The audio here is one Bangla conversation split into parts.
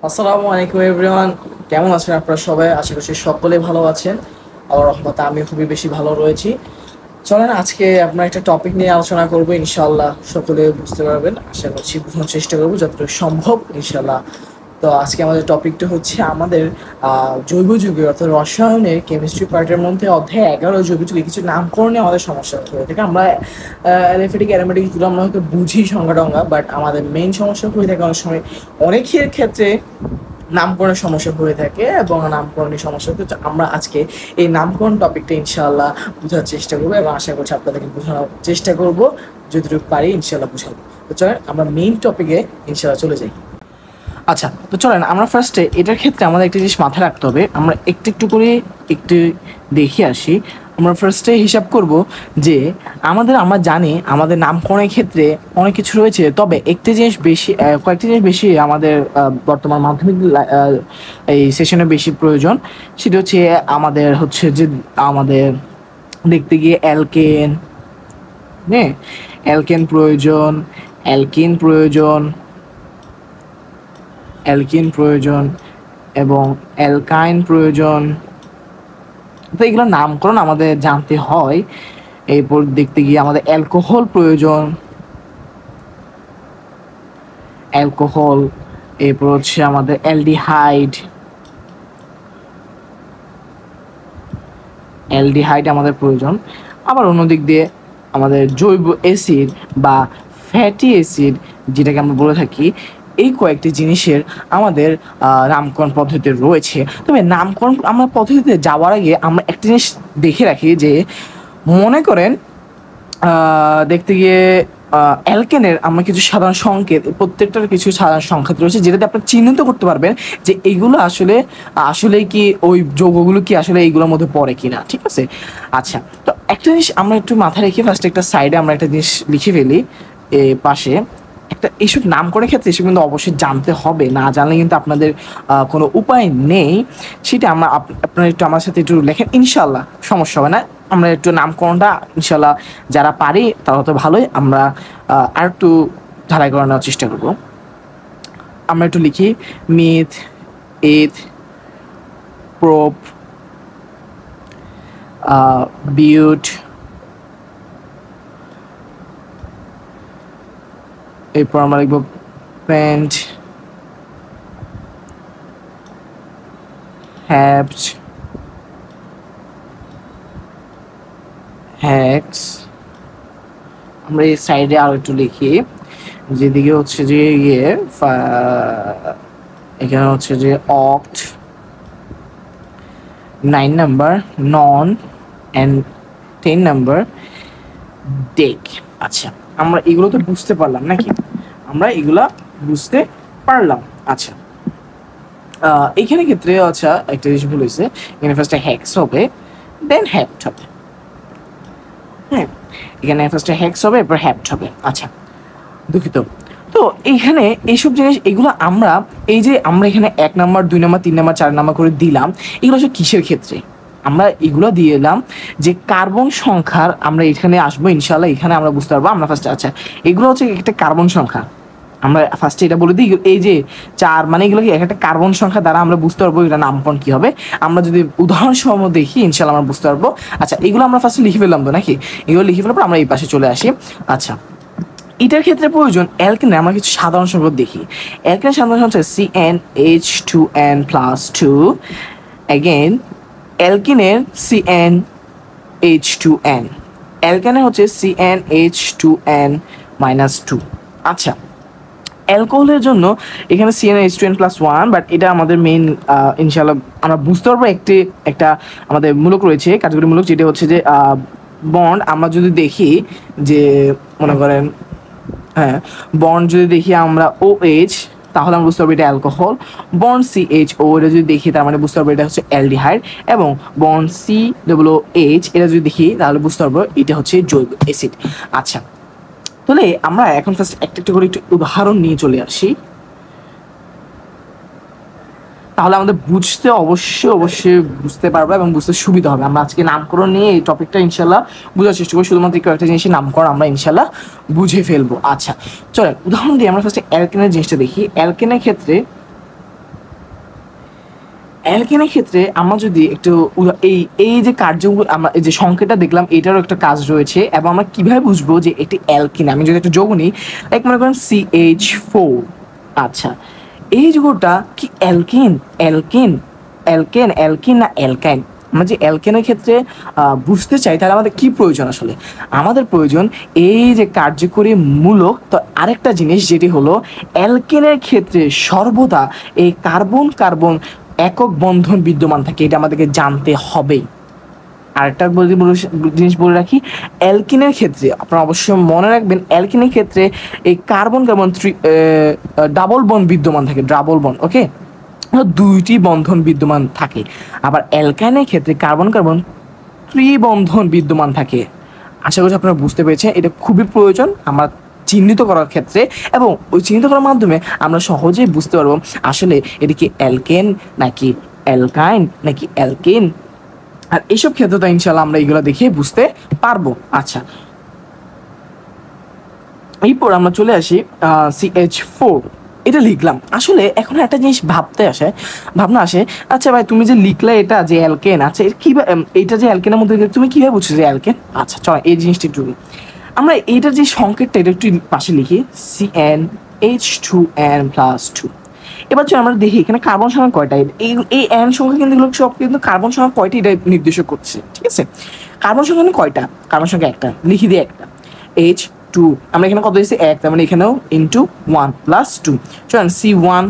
আসসালামু আলাইকুম এভরিওয়ান, কেমন আছেন আপনারা সবাই? আশা করছি সকলে ভালো আছেন। আল্লাহর রহমতে আমি খুবই বেশি ভালো রয়েছি। চলেন আজকে আপনার একটা টপিক নিয়ে আলোচনা করবো, ইনশাআল্লাহ সকলে বুঝতে পারবেন, আশা করছি বোঝানোর চেষ্টা করবো যতটুকু সম্ভব ইনশাআল্লাহ। তো আজকে আমাদের টপিকটা হচ্ছে আমাদের জৈব যুগে অর্থাৎ রসায়নের কেমিস্ট্রি পার্টের মধ্যে অধ্যায় 11 জৈব যুগে কিছু নামকরণে আমাদের সমস্যা হয়ে থাকে। আমরা অ্যালিফেটিক অ্যারোমেটিকগুলো আমরা হয়তো বুঝি সংজ্ঞা টঙ্গা, বাট আমাদের মেইন সমস্যা হয়ে থাকে অনেক সময়, অনেকের ক্ষেত্রে নামকরণের সমস্যা হয়ে থাকে এবং নামকরণের সমস্যা হতে আমরা আজকে এই নামকরণ টপিকটা ইনশাআল্লাহ বোঝার চেষ্টা করবো এবং আশা করছি আপনাদেরকে বোঝানোর চেষ্টা করবো, যতটুকু পারি ইনশাআল্লাহ বোঝাবো। তো চলেন আমরা মেইন টপিকে ইনশাআল্লাহ চলে যাই। আচ্ছা, তো চলেন আমরা ফার্স্টে এটার ক্ষেত্রে আমাদের একটা জিনিস মাথায় রাখতে হবে, আমরা একটু একটু করে একটু দেখে আসি। আমরা ফার্স্টে হিসাব করব যে আমরা জানি আমাদের নামকরণের ক্ষেত্রে অনেক কিছু রয়েছে, তবে একটি জিনিস বেশি, কয়েকটি জিনিস বেশি আমাদের বর্তমান মাধ্যমিক এই সেশনে বেশি প্রয়োজন। সেটা হচ্ছে আমাদের দেখতে গিয়ে অ্যালকেন, হ্যাঁ, অ্যালকেন প্রয়োজন, অ্যালকিন প্রয়োজন, অ্যালকিন প্রয়োজন এবং অ্যালকাইন প্রয়োজন। তো এগুলোর নামকরণ আমাদের জানতে হয়। এরপর দেখতে গিয়ে আমাদের অ্যালকোহল প্রয়োজন, অ্যালকোহল। এরপর হচ্ছে আমাদের অ্যালডিহাইড, অ্যালডিহাইড আমাদের প্রয়োজন। আবার অন্যদিক দিয়ে আমাদের জৈব অ্যাসিড বা ফ্যাটি অ্যাসিড যেটাকে আমরা বলে থাকি, এই কয়েকটি জিনিসের আমাদের নামকরণ পদ্ধতি রয়েছে। তবে নামকরণ আমরা পদ্ধতিতে যাওয়ার আগে আমরা একটা জিনিস দেখে রাখি যে মনে করেন দেখতে গিয়ে অ্যালকেনের আমরা কিছু সাধারণ সংকেত, প্রত্যেকটার কিছু সাধারণ সংকেত রয়েছে যেটাতে আপনি চিহ্নিত করতে পারবেন যে এইগুলো আসলে কি ওই যৌগগুলো কি আসলে এইগুলোর মধ্যে পড়ে কিনা, ঠিক আছে? আচ্ছা, তো একটা জিনিস আমরা একটু মাথায় রেখে ফার্স্ট একটা সাইডে আমরা একটা জিনিস লিখে ফেলি পাশে। একটা এইসব নামকরণের ক্ষেত্রে এসব কিন্তু অবশ্যই জানতে হবে, না জানলে কিন্তু আপনাদের কোনো উপায় নেই। সেটা আপনারা একটু আমার সাথে একটু লেখেন, ইনশাল্লাহ সমস্যা হবে না। আমরা একটু নামকরণটা ইনশাল্লাহ যারা পারি তারা তো ভালোই, আমরা আর একটু ঢালাই করে নেওয়ার চেষ্টা করব। আমরা একটু লিখি মিথ, এথ, প্রোপ, বিউট, এরপর আমরা লিখব পেন্ট, হ্যাপস, হ্যাক্স। আমরা এই সাইডে আরো একটু লিখি, যেদিকে হচ্ছে যে এখানে হচ্ছে যে অক্ট, 9 নাম্বার নন অ্যান্ড 10 নাম্বার ডেক। আচ্ছা, আমরা এগুলো তো বুঝতে পারলাম নাকি? আমরা এগুলা বুঝতে পারলাম। আচ্ছা, এইখানে ক্ষেত্রে আচ্ছা একটা জিনিস ভুল হয়েছে, এখানে ফার্স্টে হ্যাক্স হবে দেন হ্যাপ্ট হবে। হ্যাঁ, এখানে ফার্স্টে হ্যাক্স হবে এরপর হ্যাপ্ট হবে। আচ্ছা, দুঃখিত। তো এইখানে এইসব জিনিস এগুলো আমরা এখানে 1 নাম্বার 2 নাম্বার 3 নাম্বার 4 নাম্বার করে দিলাম, এগুলো হচ্ছে কিসের ক্ষেত্রে? আমরা এগুলো দিয়ে এলাম যে কার্বন সংখ্যার, আমরা এখানে আসবো ইনশাল্লাহ, এখানে আমরা বুঝতে পারবো। আমরা ফার্স্টে আচ্ছা এগুলো হচ্ছে একটা কার্বন সংখ্যা, আমরা ফার্স্টে এটা বলে দিই, এই যে 4 মানে এগুলো কি একটা কার্বন সংখ্যা দ্বারা আমরা বুঝতে পারবো এটা নামকরণ কি হবে। আমরা যদি উদাহরণসহ দেখি ইনশাল্লাহ আমরা বুঝতে পারবো। আচ্ছা, এগুলো আমরা ফার্স্টে লিখে ফেললাম তো নাকি? এগুলো লিখে ফেলার পর আমরা এই পাশে চলে আসি। আচ্ছা, এটার ক্ষেত্রে প্রয়োজন অ্যালকেনে আমরা কিছু সাধারণ সংখ্যা দেখি। অ্যালকেনের সাধারণ সংখ্যা হচ্ছে CnH2n+2। অ্যাগেন অ্যালকিনের CnH2n, অ্যালকেনের হচ্ছে CnH2n-2। আচ্ছা, অ্যালকোহলের জন্য এখানে CnH2n+1, বাট এটা আমাদের মেইন ইনশাআল্লাহ আমরা বুঝতে পারবো একটা আমাদের মূলক রয়েছে, কার্যকরী মূলক, যেটা হচ্ছে যে বন্ড। আমরা যদি দেখি যে মনে করেন হ্যাঁ, বন্ড যদি দেখি আমরা OH, তাহলে আমরা বুঝতে পারবো এটা অ্যালকোহল। বন্ড CHO এটা যদি দেখি তার মানে বুঝতে পারবো এটা হচ্ছে অ্যালডিহাইড। এবং বন্ড COOH এটা যদি দেখি তাহলে বুঝতে পারবো এটা হচ্ছে জৈব অ্যাসিড। আচ্ছা, তাহলে আমরা এখন ফার্স্ট একটা একটা করে একটু উদাহরণ নিয়ে চলে আসি, তাহলে আমাদের বুঝতে অবশ্যই বুঝতে পারবো এবং বুঝতে সুবিধা হবে। আমরা আজকে নামকরণ নিয়ে এই টপিকটা ইনশাল্লাহ বোঝার চেষ্টা করি, শুধুমাত্র একটা জিনিসের নামকরণ আমরা ইনশাল্লাহ বুঝে ফেলবো। আচ্ছা, চলেন উদাহরণ দিয়ে আমরা ফার্স্টে অ্যালকেনের জিনিসটা দেখি। অ্যালকেনের ক্ষেত্রে অ্যালকেনের ক্ষেত্রে আমরা যদি একটু এই এই যে কার্যগুলো আমরা এই যে সংকেতটা দেখলাম এটারও একটা কাজ রয়েছে, এবং আমরা কিভাবে বুঝবো যে এটি অ্যালকিন। আমি যদি একটা যৌগ নিই, লাইক মনে করেন CH4। আচ্ছা, এই যৌগটা কি অ্যালকিন? অ্যালকিন অ্যালকেন অ্যালকিন না অ্যালকাইন? আমরা যে অ্যালকেনের ক্ষেত্রে বুঝতে চাই, তাহলে আমাদের কি প্রয়োজন? আসলে আমাদের প্রয়োজন এই যে কার্যকরী মূলক। তো আরেকটা জিনিস যেটি হলো, অ্যালকেনের ক্ষেত্রে সর্বদা এই কার্বন কার্বন একক বন্ধন বিদ্যমান থাকে, এটা আমাদেরকে জানতে হবেই। আরেকটা জিনিস বলে রাখি, অ্যালকিনের ক্ষেত্রে আপনারা অবশ্যই মনে রাখবেন, অ্যালকিনের ক্ষেত্রে এই কার্বন কার্বন ডাবল বন্ড বিদ্যমান থাকে, ডাবল বন্ড, ওকে, দুইটি বন্ধন বিদ্যমান থাকে। আবার অ্যালকাইনের ক্ষেত্রে কার্বন কার্বন ত্রিবন্ধন বিদ্যমান থাকে। আশা করছি আপনারা বুঝতে পেরেছেন, এটা খুবই প্রয়োজন আমরা চিহ্নিত করার ক্ষেত্রে, এবং ওই চিহ্নিত করার মাধ্যমে আমরা সহজেই বুঝতে পারবো আসলে এটি কি অ্যালকেন নাকি অ্যালকাইন নাকি অ্যালকেন। আর এইসব ক্ষেত্রে তো ইনশাল্লাহ আমরা এইগুলো দেখে বুঝতে পারবো। আচ্ছা, এরপর আমরা চলে আসি CH4, এটা লিখলাম। আসলে এখন একটা জিনিস ভাবনা আসে, আচ্ছা ভাই তুমি যে লিখলে এটা যে অ্যালকেন, আচ্ছা এটা যে অ্যালকেনের মধ্যে তুমি কিভাবে বুঝছো যে অ্যালকেন? আচ্ছা চলো এই জিনিসটা একটু আমরা এইটার যে সংকেতটা এটা একটু পাশে লিখি, CnH2n+2। এবার চলো আমরা দেখি এখানে কার্বন সংখ্যা কয়টা। এই এন সংখ্যা কিন্তু এগুলো সব কিন্তু কার্বন সংখ্যা কয়টা এটা নির্দেশ করছে, ঠিক আছে? কার্বন সংখ্যা কিন্তু কয়টা? কার্বন সংখ্যা একটা, লিখি দিয়ে একটা, H2, আমরা এখানে কত দিয়েছি? এক, তার মানে এখানেও ইন্টু 1 প্লাস 2। চলেন C1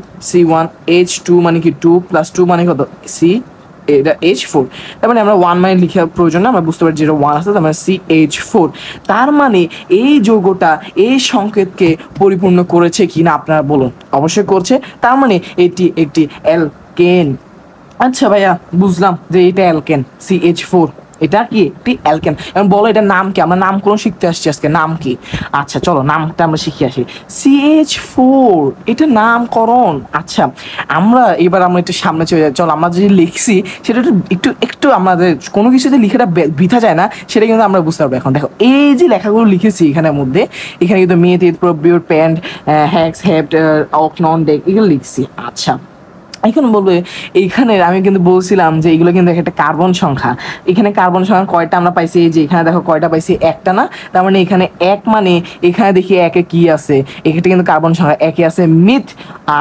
H2 মানে কি 2 প্লাস 2 মানে কত? এটা H4। তার মানে আমরা 1 মানে লিখার প্রয়োজন না, আমরা বুঝতে পারি যেটা 1 আছে, তার মানে CH4। তার মানে এই যৌগটা এই সংকেতকে পরিপূর্ণ করেছে কি না আপনারা বলুন? অবশ্যই করছে, তার মানে এটি একটি অ্যালকেন। আচ্ছা ভাইয়া বুঝলাম যে এটা অ্যালকেন, CH4 এটা কি একটি অ্যালকেন। এখন বলো এটার নাম কি? আমরা নামকরণ শিখতে আসছি আজকে, নাম কি? আচ্ছা চলো নামটা আমরা শিখে আসি। CH4 এটা নামকরণ। আচ্ছা এবার আমরা একটু সামনে চলে যাই, চলো আমরা যে লিখছি সেটা একটু একটু আমাদের কোনো কিছুতে লিখাটা বৃথা যায় না, সেটা কিন্তু আমরা বুঝতে পারবো। এখন দেখো এই যে লেখাগুলো লিখেছি এখানের মধ্যে, এখানে কিন্তু meth, prop but, pent, hex, hept, oct non, dec এগুলো লিখছি। আচ্ছা এখন বলবে এইখানে আমি কিন্তু বলছিলাম যে এগুলো কিন্তু একটা কার্বন সংখ্যা। এখানে কার্বন সংখ্যা কয়টা আমরা পাইছি? এই যে এখানে দেখো কয়টা পাইছি? একটা না? তার মানে এখানে এক, মানে এখানে দেখি একে কি আছে, এখানে কিন্তু কার্বন সংখ্যা একে আছে মিথ।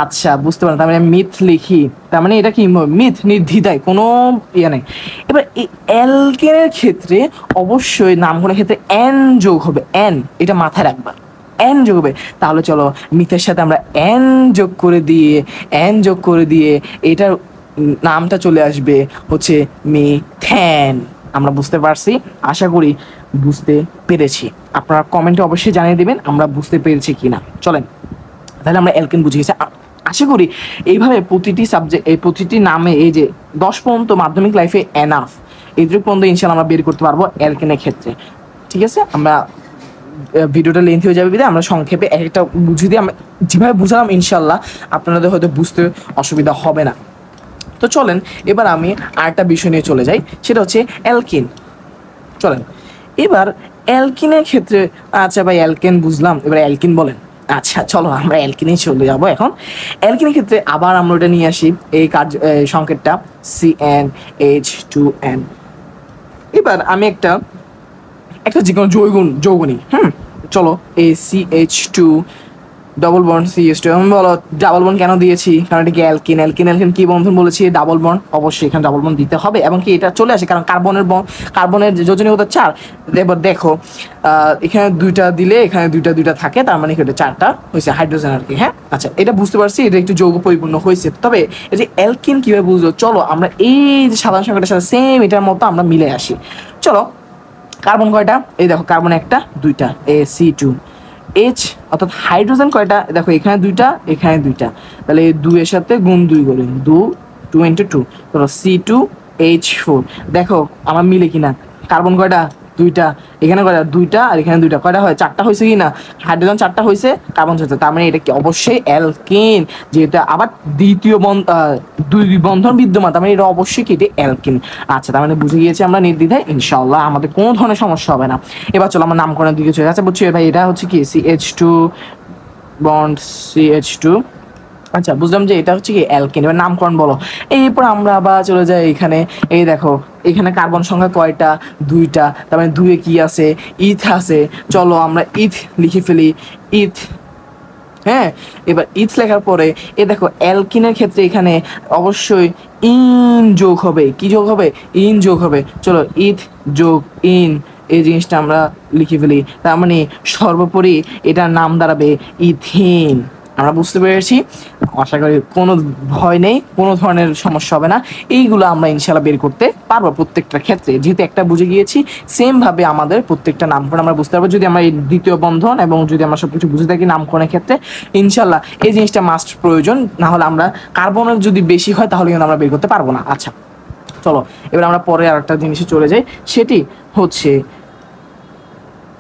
আচ্ছা বুঝতে পারলাম, তার মানে মিথ লিখি, তার মানে এটা কি মিথ, নির্দ্বিধায় কোনো ইয়ে নেই। এবার এই অ্যালকেনের ক্ষেত্রে অবশ্যই নামকরণের ক্ষেত্রে এন যোগ হবে, এন, এটা মাথায় রাখবা, এন যোগ হবে। তাহলে চলো মিথের সাথে আমরা এন যোগ করে দিয়ে এটার নামটা চলে আসবে হচ্ছে মিথেন। আমরা বুঝতে পারছি? আশা করি বুঝতে পেরেছি। আপনারা কমেন্টে অবশ্যই জানিয়ে দেবেন আমরা বুঝতে পেরেছি কিনা। চলেন তাহলে আমরা অ্যালকেন বুঝে গেছি। আশা করি এইভাবে প্রতিটি সাবজেক্ট, এই প্রতিটি নামে এই যে 10 পর্যন্ত মাধ্যমিক লাইফে এনাফ, এইটুকু পর্যন্ত ইনশাল্লাহ আমরা বের করতে পারবো অ্যালকেনের ক্ষেত্রে, ঠিক আছে? আমরা ভিডিওটা লেন্থ হয়ে যাবে বিধায় আমরা সংক্ষেপে একটা বুঝিয়ে দিয়ে আমরা যেভাবে বুঝালাম ইনশাল্লাহ আপনাদের হয়তো বুঝতে অসুবিধা হবে না। তো চলেন এবার আমি আরেকটা বিষয় নিয়ে চলে যাই, সেটা হচ্ছে অ্যালকিন। চলেন এবার অ্যালকিনের ক্ষেত্রে, আচ্ছা ভাই অ্যালকেন বুঝলাম, এবার অ্যালকিন বলেন। আচ্ছা চলো আমরা অ্যালকিনে চলে যাবো। এখন অ্যালকিনের ক্ষেত্রে আবার আমরা ওটা নিয়ে আসি, এই সংকেতটা CnH2n। এবার আমি একটা যে কোনো যৌগ নিই, চলো এই CH2 ডবল বন্ড CH2। আমি বলো ডাবল বন্ড কেন দিয়েছি? কারণ এটা কি অ্যালকিন, অ্যালকিন কি বন্ধন বলেছি? ডাবল বন্ড, অবশ্যই এখানে ডাবল বন্ড দিতে হবে, এবং কি এটা চলে আসে কারণ কার্বনের যোজনীয়তা 4। এবার দেখো এখানে দুইটা দিলে এখানে দুইটা থাকে, তার মানে এটা 4টা হয়েছে হাইড্রোজেন আর কি। হ্যাঁ আচ্ছা এটা বুঝতে পারছি, এটা একটু যৌগ পরিপূর্ণ হয়েছে। তবে এই যে অ্যালকিন কিভাবে বুঝলো, চলো আমরা এই যে সাধারণ সংখ্যাটার সাথে সেম এটার মতো আমরা মিলে আসি। চলো কার্বন কয়টা? এই দেখো কার্বন একটা, দুইটা, C2। H অর্থাৎ হাইড্রোজেন কয়টা? দেখো এখানে দুইটা, এখানে দুইটা, তাহলে এই 2 এর সাথে গুণ 2 করি, 2 × 2, ধরো C2H4। দেখো আমার মিলে কিনা? কার্বন কয়টা? দুইটা, এখানে কয়টা? দুইটা, আর এখানে দুইটা, কয়টা হয়? 4টা হয়েছে কি না? হাইড্রোজেন 4টা হয়েছে, কার্বন 4টা, তার মানে এটা কি অবশ্যই অ্যালকিন। যেটা আবার দ্বিতীয় দুই বন্ধন বিদ্যমান, তার মানে এটা অবশ্যই কি? এটা অ্যালকিন। আচ্ছা তার মানে বুঝে গিয়েছি আমরা নির্দ্বিধায়, ইনশাআল্লাহ আমাদের কোনো ধরনের সমস্যা হবে না। এবার চলো আমার নামকরণের দিকে চলে। আচ্ছা বুঝছি ভাই এটা হচ্ছে কি CH2 বন্ড CH2, আচ্ছা, বুঝলাম যে এটা হচ্ছে কি অ্যালকেন। এবার নামকরণ বলো। এরপর আমরা আবার চলে যাই এখানে। এই দেখো এখানে কার্বন সংখ্যা কয়টা? 2টা। তার মানে 2-এ কি আছে? ইথ আছে। চলো আমরা ইথ লিখে ফেলি। ইথ। হ্যাঁ, এবার ইথ লেখার পরে এ দেখো অ্যালকিনের ক্ষেত্রে এখানে অবশ্যই ইন যোগ হবে। কি যোগ হবে? ইন যোগ হবে। চলো ইথ যোগ ইন, এই জিনিসটা আমরা লিখে ফেলি। তার মানে সর্বোপরি এটার নাম দাঁড়াবে ইথিন। আমরা বুঝতে পেরেছি। আশা করি কোনো ভয় নেই, কোনো ধরনের সমস্যা হবে না। এইগুলো আমরা ইনশাল্লাহ বের করতে পারবো প্রত্যেকটা ক্ষেত্রে। যেহেতু একটা বুঝে গিয়েছি, সেমভাবে আমাদের প্রত্যেকটা নামকরণ আমরা বুঝতে পারবো। যদি আমরা এই দ্বিতীয় বন্ধন এবং যদি আমরা সব কিছু বুঝে থাকি নামকরণের ক্ষেত্রে, ইনশাল্লাহ এই জিনিসটা মাস্ট প্রয়োজন। না হলে আমরা কার্বনের যদি বেশি হয় তাহলে কিন্তু আমরা বের করতে পারবো না। আচ্ছা চলো এবার আমরা পরে আর একটা জিনিসে চলে যাই, সেটি হচ্ছে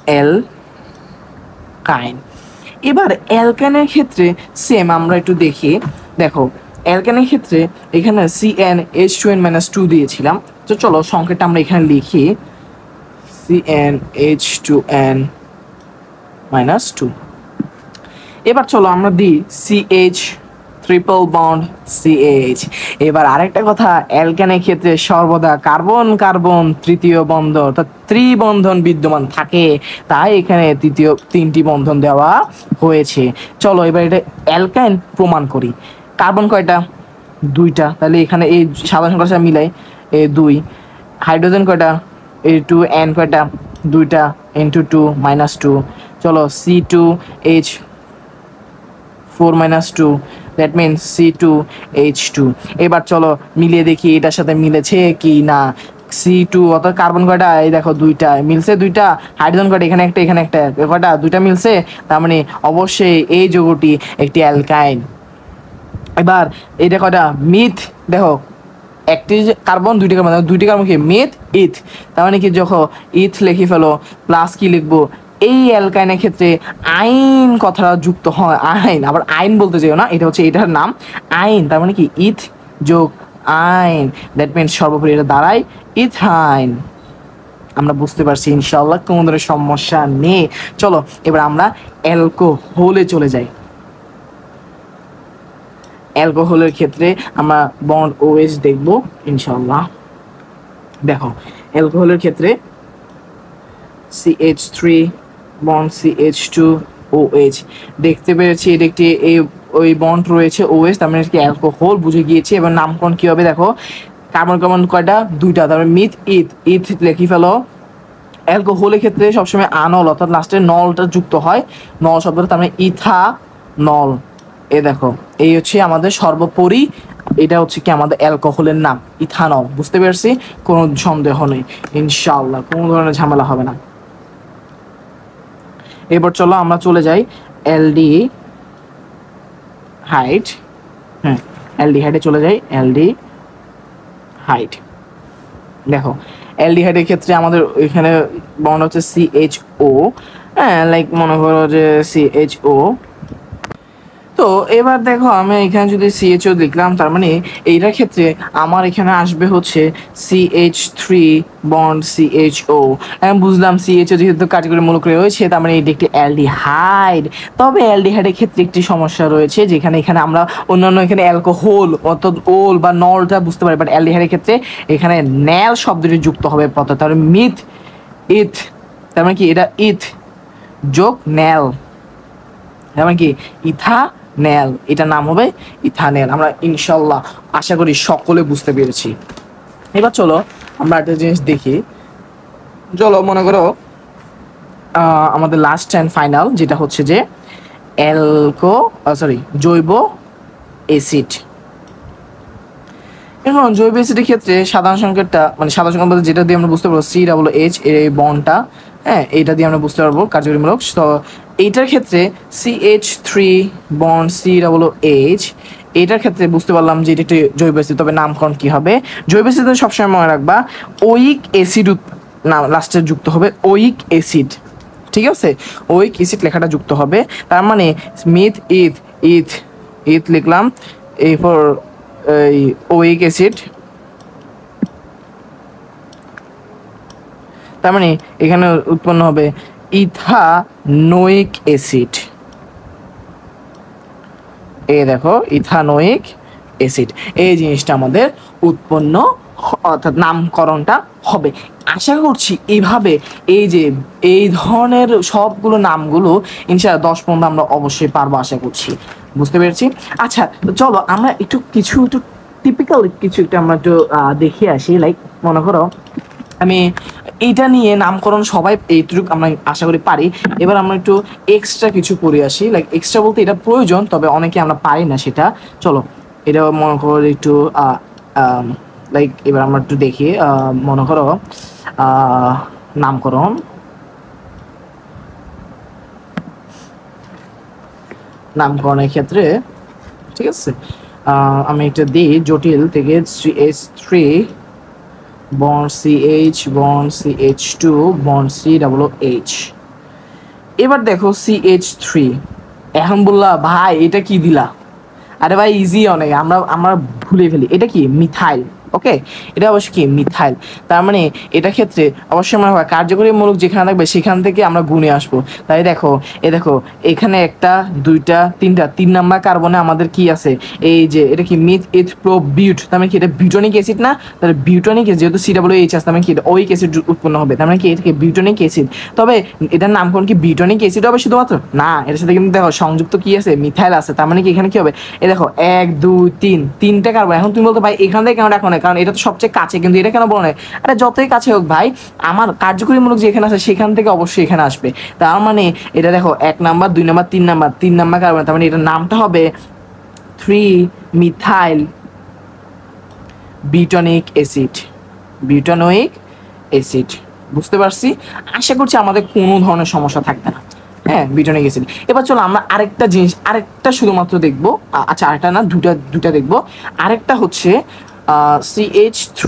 অ্যালকাইন। এবার অ্যালকানের ক্ষেত্রে সেম আমরা একটু দেখি। দেখো অ্যালকানের ক্ষেত্রে এখানে CnH2n-2 দিয়েছিলাম। তো চলো সংকেতটা আমরা এখানে লিখি CnH2n-2। এবার চলো আমরা দিই CH ট্রিপল বন্ড CH। এবার আরেকটা কথা, অ্যালকানের ক্ষেত্রে সর্বদা কার্বন কার্বন তৃতীয় বন্ধন অর্থাৎ ত্রিবন্ধন বিদ্যমান থাকে, তাই এখানে তৃতীয় 3টি বন্ধন দেওয়া হয়েছে। চলো এবার এটা অ্যালকাইন প্রমাণ করি। কার্বন কয়টা? 2টা। তাহলে এখানে এই সাধারণ সংখ্যার সাথে মিলাই 2। হাইড্রোজেন কয়টা? 2। N কয়টা? 2টা ইন্টু 2 -2। চলো C2H4-2, দ্যাট মিনস C2H2। এবার চলো মিলিয়ে দেখি এটার সাথে মিলেছে কি না। C2 অর্থাৎ কার্বন কয়টা? এই দেখো 2টা মিলছে। 2টা। হাইড্রোজেন কয়টা? এখানে একটা এখানে একটা। কয়টা? 2টা মিলছে। তার মানে অবশ্যই এই যৌগটি একটি অ্যালকাইন। এবার এটা কয়টা? মিথ। দেখো একটি কার্বন 2টি কার্বন, 2টি কার্বন কি? মিথ ইথ। তার মানে কি যখন ইথ লিখে ফেলো প্লাস কি লিখবো? এই অ্যালকাইনের ক্ষেত্রে আইন কথাটা যুক্ত হয়। আইন, আবার আইন বলতে চাইও না, এটা হচ্ছে এটার নাম আইন। তার মানে কি ইথ যোগ আইন, দ্যাট মিনস সর্বোপরি এটা দাঁড়ায় ইথাইন। আমরা বুঝতে পারছি ইনশাআল্লাহ, কোনো ধরনের সমস্যা নেই। চলো এবার আমরা অ্যালকোহলে চলে যাই। অ্যালকোহলের ক্ষেত্রে আমরা বন্ড OH দেখব ইনশাআল্লাহ। দেখো অ্যালকোহলের ক্ষেত্রে CH3 বন্ড CH2OH দেখতে পেরেছি। এটা একটি এই ওই বন্ড রয়েছে OH, তার মানে কি অ্যালকোহল বুঝে গিয়েছি। এবার নামকরণ কি হবে? দেখো কার্বন কার্বন কয়টা? 2টা। তারপরে মিথ ইথ। ইথ লিখি ফেলো। অ্যালকোহলের ক্ষেত্রে সবসময় আনল অর্থাৎ লাস্টে নলটা যুক্ত হয়। নল শব্দটা তার মানে ইথানল। এ দেখো এই হচ্ছে আমাদের সর্বোপরি, এটা হচ্ছে কি আমাদের অ্যালকোহলের নাম ইথানল। বুঝতে পেরেছি, কোনো সন্দেহ নেই ইনশাআল্লাহ, কোনো ধরনের ঝামেলা হবে না। এবার চলো আমরা চলে যাই এলডি হাইট। হ্যাঁ, এলডি হাইটে চলে যাই। এলডি হাইট দেখো অ্যালডিহাইডের ক্ষেত্রে আমাদের এখানে বন্ড হচ্ছে CHO। হ্যাঁ, লাইক মনে করো যে CHO। তো এবার দেখো আমি এখানে যদি CHO লিখলাম, তার মানে এইটার ক্ষেত্রে আমার এখানে আসবে হচ্ছে CH3 বন্ড CHO। আমি বুঝলাম CHO যেহেতু কার্যকরীমূলক রয়েছে, তার মানে এটি একটি অ্যালডিহাইড। তবে অ্যালডিহাইডের ক্ষেত্রে একটি সমস্যা রয়েছে, যেখানে এখানে আমরা অন্যান্য এখানে অ্যালকোহল অর্থাৎ ওল বা নলটা বুঝতে পারি, বাট অ্যালডিহাইডের ক্ষেত্রে এখানে ন্যাল শব্দটি যুক্ত হবে প্রথমে। তাহলে মিথ ইথ, তার মানে কি এটা ইথ যোগ ন্যাল, তার মানে কি ইথানেল। এটা নাম হবে ইথানেল। আমরা ইনশাল্লাহ আশা করি সকলে বুঝতে পেরেছি। এবার চলো আমরা একটা জিনিস দেখি। চলো মনে করো আমাদের লাস্ট অ্যান্ড ফাইনাল যেটা হচ্ছে যে জৈব অ্যাসিড। এখন জৈব অ্যাসিডের ক্ষেত্রে সাধারণ সংকেতটা মানে সাধারণ সংকেত বলতে যেটা দিয়ে আমরা বুঝতে পারবো COOH এর এই বন্ডটা, হ্যাঁ এইটা দিয়ে আমরা বুঝতে পারবো কার্যকরীমূলক। তো এইটার ক্ষেত্রে CH3 বন্ড COOH, এটার ক্ষেত্রে বুঝতে পারলাম যে এটা একটি জৈব অ্যাসিড। তবে নামকরণ কি হবে? জৈব অ্যাসিড সবসময় মনে রাখবা ওইক অ্যাসিড নাম লাস্টে যুক্ত হবে, ওইক অ্যাসিড। ঠিক আছে, ওইক অ্যাসিড লেখাটা যুক্ত হবে। তার মানে মিথ ইথ ইথ ইথ লিখলাম, এরপর এই ওইক অ্যাসিড। তার মানে এখানে উৎপন্ন হবে ইথানোইক অ্যাসিড। এই দেখো ইথানোয়িক অ্যাসিড, এই জিনিসটা আমাদের উৎপন্ন অর্থাৎ নামকরণটা হবে। আশা করছি এইভাবে এই যে এই ধরনের সবগুলো নামগুলো ইনশাআল্লাহ 10-15 আমরা অবশ্যই পারবো আশা করছি, বুঝতে পেরেছি। আচ্ছা তো চলো আমরা একটু টিপিক্যাল কিছু একটা আমরা একটু দেখে আসি। লাইক মনে করো আমি এইটা নিয়ে নামকরণ সবাই এইটুকু আমরা আশা করি পারি, এবার আমরা একটু এক্সট্রা কিছু করে আসি। লাইক এক্সট্রা বলতে এটা প্রয়োজন, তবে অনেকে আমরা পারি না সেটা। চলো এটা মনে করো একটু লাইক এবার আমরা একটু দেখি, মনে করো নামকরণ নামকরণের ক্ষেত্রে ঠিক আছে, আমি একটা দিই জটিল থেকে CH3 bond CH bond CH2 bond COOH। এবার দেখো CH3, এখন বললা ভাই এটা কি দিলা, আরে ভাই ইজি অনেক, আমরা ভুলে ফেলি, এটা কি মিথাইল। ওকে, এটা অবশ্যই কি মিথাইল। তার মানে এটা ক্ষেত্রে অবশ্যই মনে হয় কার্যকরী মূলক যেখানে থাকবে সেখান থেকে আমরা গুণে আসবো। তাই দেখো দেখো এখানে একটা দুইটা তিনটা 3 নাম্বার কার্বনে আমাদের কি আছে, এই যে এটা কি মিথ ইথ প্রো বিউট, তার মানে কি এটা বিউটনিক অ্যাসিড না, তাহলে বিউটনিক অ্যাসিড যেহেতু COOH আছে তার মানে কি এটা ওইক অ্যাসিড উৎপন্ন হবে, তার মানে কি এটা কি বিউটনিক অ্যাসিড। তবে এটার নামকরণ কি বিউটনিক অ্যাসিড হবে শুধুমাত্র না, এটার সাথে কিন্তু দেখো সংযুক্ত কি আছে মিথাইল আছে, তার মানে কি এখানে কি হবে, এই দেখো 1 2 3 তিনটা কার্বন। এখন তুমি বলতে ভাই এখান থেকে কেন রাখো না, কারণ এটা তো সবচেয়ে কাছে, কিন্তু এটা কেন বলো না, আরে যতই কাছে হোক ভাই আমার কার্যকরীমূলক যেখানে আছে সেখান থেকে অবশ্যই এখানে আসবে। তার মানে এটা দেখো 1 নাম্বার 2 নাম্বার 3 নাম্বার কার্বন, তার মানে এটার নামটা হবে 3 মিথাইল বিউটানিক অ্যাসিড, বিউটানোয়িক অ্যাসিড। বুঝতে পারছি, আশা করছি আমাদের কোনো ধরনের সমস্যা থাকবে না। হ্যাঁ বিউটানিক অ্যাসিড। এবার চলো আমরা আরেকটা জিনিস আরেকটা শুধুমাত্র দেখবো, আচ্ছা আরেকটা না দুটা দেখবো। আরেকটা হচ্ছে CH3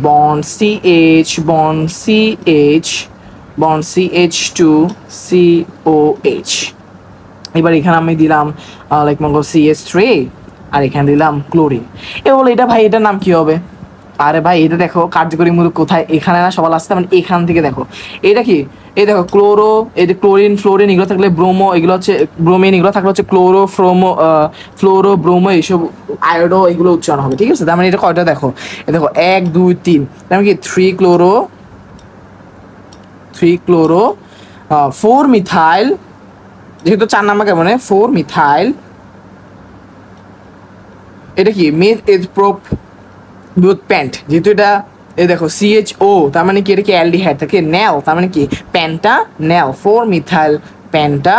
bond CH bond CH bond CH2 COH। এবার এখানে আমি দিলাম লাইক মনে করো CH3 আর এখানে দিলাম ক্লোরিন। এবার এটা ভাই এটার নাম কি হবে, আরে ভাই এটা দেখো কার্যকরী মূলক কোথায়, এখানে না সবার আসতে, মানে এখান থেকে দেখো এটা কি, এই দেখো ক্লোরো, এই যে ক্লোরিন ফ্লোরিন এগুলো থাকলে ব্রোমো, এগুলো হচ্ছে ব্রোমিন, এগুলো থাকলে হচ্ছে ক্লোরো ফ্লোরো ব্রোমো, এইসব আয়োডো এগুলো উচ্চারণ হবে। ঠিক আছে, তার মানে এটা কয়টা দেখো, এই দেখো 1 2 3, তার মানে কি 3 ক্লোরো 4 মিথাইল, যেহেতু 4 নাম্বার কেমন 4 মিথাইল, এটা কি মিথ ইথ প্রোপ বুথ প্যান্ট, যেহেতু এটা এই দেখো CHO, তার মানে কি এটা কি অ্যালডিহাইড, থাকে নেল, তার মানে কি প্যান্টা নেল, 4 মিথাইল প্যান্টা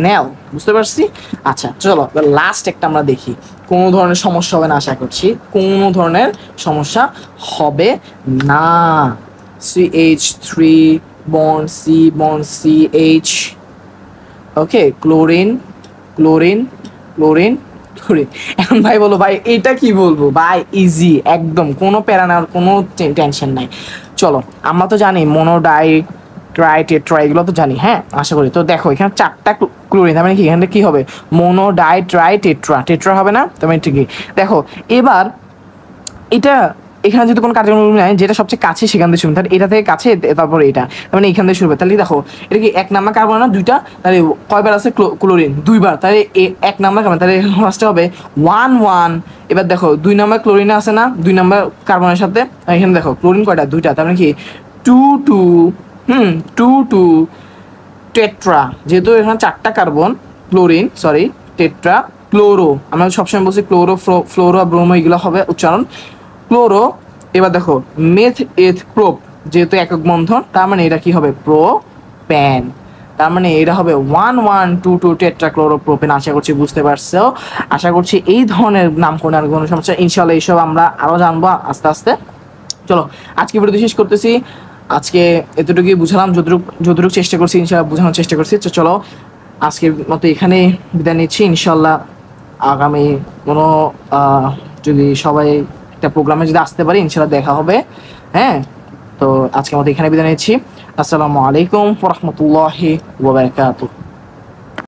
নেল। বুঝতে পারছি। আচ্ছা চলো লাস্ট একটা আমরা দেখি, কোনো ধরনের সমস্যা হবে না আশা করছি, কোনো ধরনের সমস্যা হবে না। CH3 bond C bond CH, ওকে ক্লোরিন ক্লোরিন ক্লোরিন ক্লোরিন। এখন ভাই বলো ভাই এটা কি বলবো, ভাই ইজি একদম, কোনো প্যারা নেওয়ার কোনো টেনশন নাই। চলো আমরা তো জানি মোনোডাই ট্রাই টেট্রা এগুলো তো জানি, হ্যাঁ আশা করি। তো দেখো এখানে 4টা ক্লোরিন, তার মানে কি এখানে কি হবে মোনোডাই ট্রাই টেট্রা হবে না, তার মানে ঠিকই। দেখো এবার এটা এখানে যদি কোনো কার্যক্রম নাই, যেটা সবচেয়ে কাছে সেখান থেকে শুরু, তাহলে এটা থেকে কাছে তারপর এটা, তার মানে এখান থেকে শুরু হবে। তাহলে দেখো এটা কি 1 নাম্বার কার্বন না 2টা, তাহলে কয়বার আছে ক্লোরিন 2বার, তাহলে 1 নাম্বার কার্বন, তাহলে ফার্স্টে হবে 1 1। এবার দেখো 2 নাম্বার ক্লোরিন আছে না 2 নাম্বার কার্বনের সাথে, এখানে দেখো ক্লোরিন কয়টা 2টা, তার মানে কি 2 2 2 2 টেট্রা, যেহেতু এখানে 4টা carbon chlorine sorry tetra chloro, আমরা সবসময় বলছি ক্লোরো ফ্লোরো ব্রোমো এগুলো হবে উচ্চারণ ক্লোরো। এবার দেখো মেথ এথ প্রোপ, যেহেতু একক বন্ধন, তার মানে এটা কি হবে প্রোপ্যান, তার মানে এটা হবে 1 1 2 2 টেট্রা ক্লোরোপ্রোপেন। আশা করছি বুঝতে পারছো, আশা করছি এই ধরনের নামকরণ আর কোনো সমস্যা ইনশাল্লাহ এইসব আমরা আরও জানবো আস্তে আস্তে। চলো আজকে ভিডিও শেষ করতেছি, আজকে এতটুকুই বুঝালাম, যতটুকু চেষ্টা করছি ইনশাল্লাহ বোঝানোর চেষ্টা করছি। তো চলো আজকের মতো এখানে বিদায় নিচ্ছি, ইনশাল্লাহ আগামী কোনো যদি সবাই একটা প্রোগ্রামে যদি আসতে পারি ইনশাল্লাহ দেখা হবে। হ্যাঁ তো আজকের মতো এখানে বিদায় নিচ্ছি, আসসালামু আলাইকুম ওয়া রাহমাতুল্লাহি ওয়া বারাকাতুহু।